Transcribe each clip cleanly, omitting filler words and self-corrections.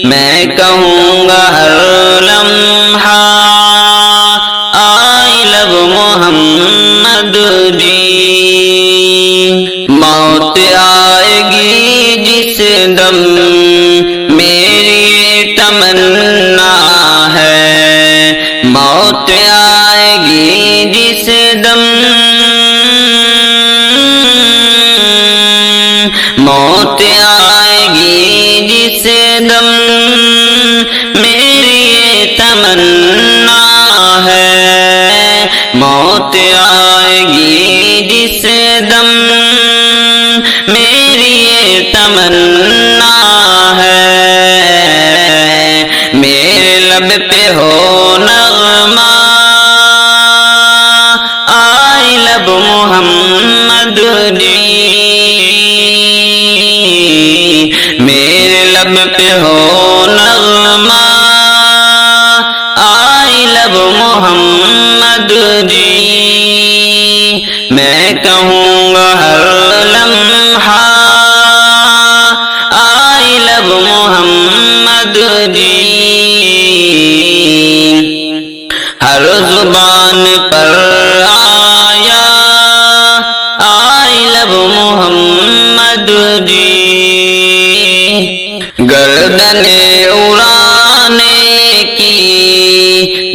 میں کہوں گا ہر لمحہ آئی لو محمد جی۔ موت آئے گی جس دم میری تمنا ہے، موت آئے گی جس دم، موت آئے گی جس دم میری یہ تمنا ہے، موت آئے گی جس دم میری یہ تمنا ہے، میرے لب پہ ہو نغمہ آئی لب محمد جی، میرے لب پہ ہو نغمہ آئی لب محمد جی۔ میں کہوں گا ہر لمحہ آئی لب محمد جی، ہر زبان پر آیا آئی لب محمد جی، گردن اڑانے کی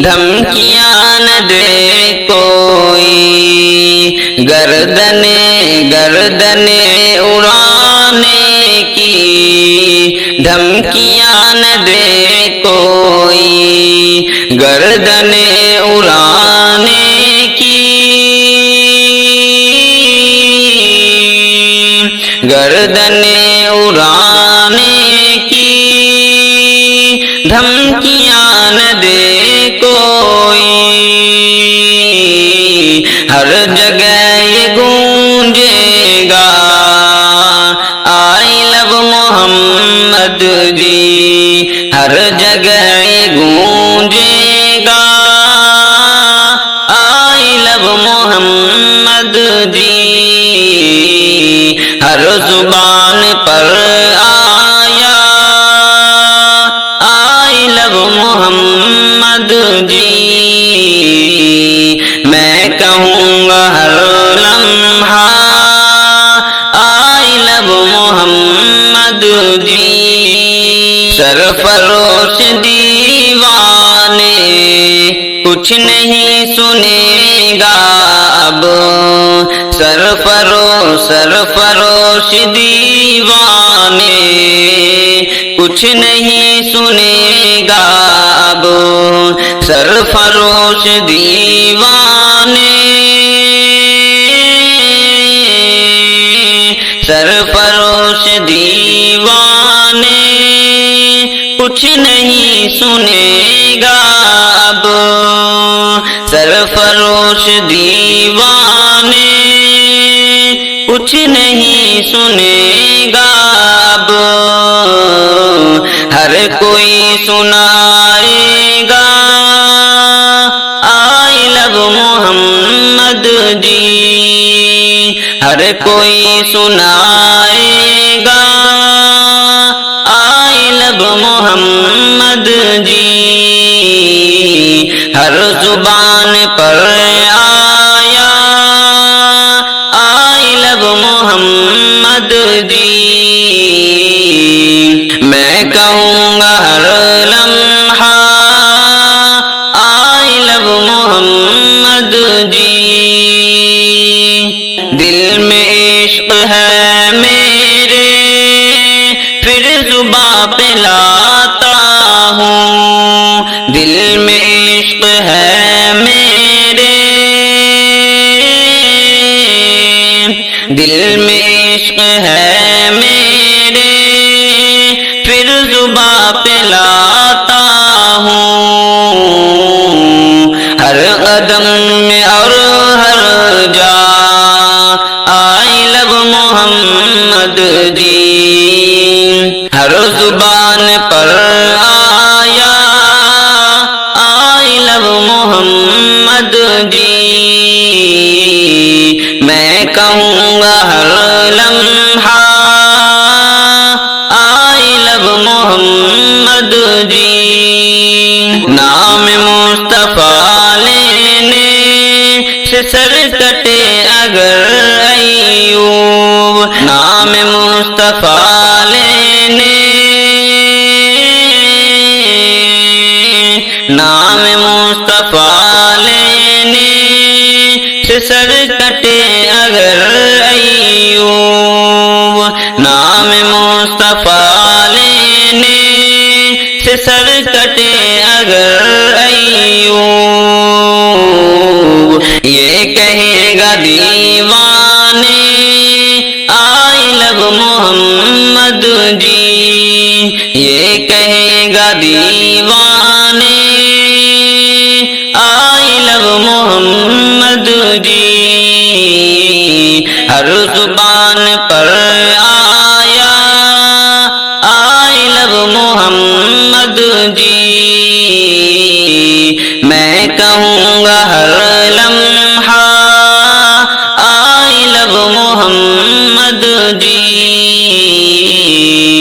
دھمکیاں نہ دے کوئی، گردن اڑانے کی دھمکیاں نہ دے کوئی، گردن اڑانے کی، گردن اڑانے کی دھمکیاں نہ دے کوئی، ہر جگہ یہ گونجے گا آئی لو محمد جی، ہر جگہ یہ گونجے گا آئی لو محمد جی، ہر زبان پر آیا آئی لو محمد جی، میں کہوں گا ہر لمحہ آئی لو محمد جی، سرفروش دیوانے کچھ نہیں سنے گا اب، سرفروش دیوانے کچھ نہیں سنے گا اب، سرفروش دیوانے، سرفروش دیوانے کچھ نہیں سنے گا اب، سرفروش دیوانے کچھ نہیں سنے گا اب، ہر کوئی سنائے گا آئی لو محمد جی، ہر کوئی سنائے گا آئی لو محمد جی، ہر زبان پر آیا آئی لو محمد جی، میں کہوں گا ہر لمحہ آئی لو محمد جی، دل میں عشق ہے میرے پھر زباں پہ لاتا ہوں، دل میں عشق ہے میرے، دل میں عشق ہے میرے پھر زباں پہ لاتا ہوں، ہر قدم میں اور ہر جا آئی لو محمد جی، ہر زبان پر آیا آئی لو محمد جی، میں کہوں گا ہر لمحہ آئی لو محمد اگر ایوب نام مصطفیٰ لینے نام مصطفیٰ لینے سے سر کٹے اگر ایوب نام مصطفیٰ لینے سے سر کٹے اگر ایوب یہ کہے گا دیوانے آئی لو محمد جی یہ کہے گا دیوانے آئی لو محمد جی ہر زبان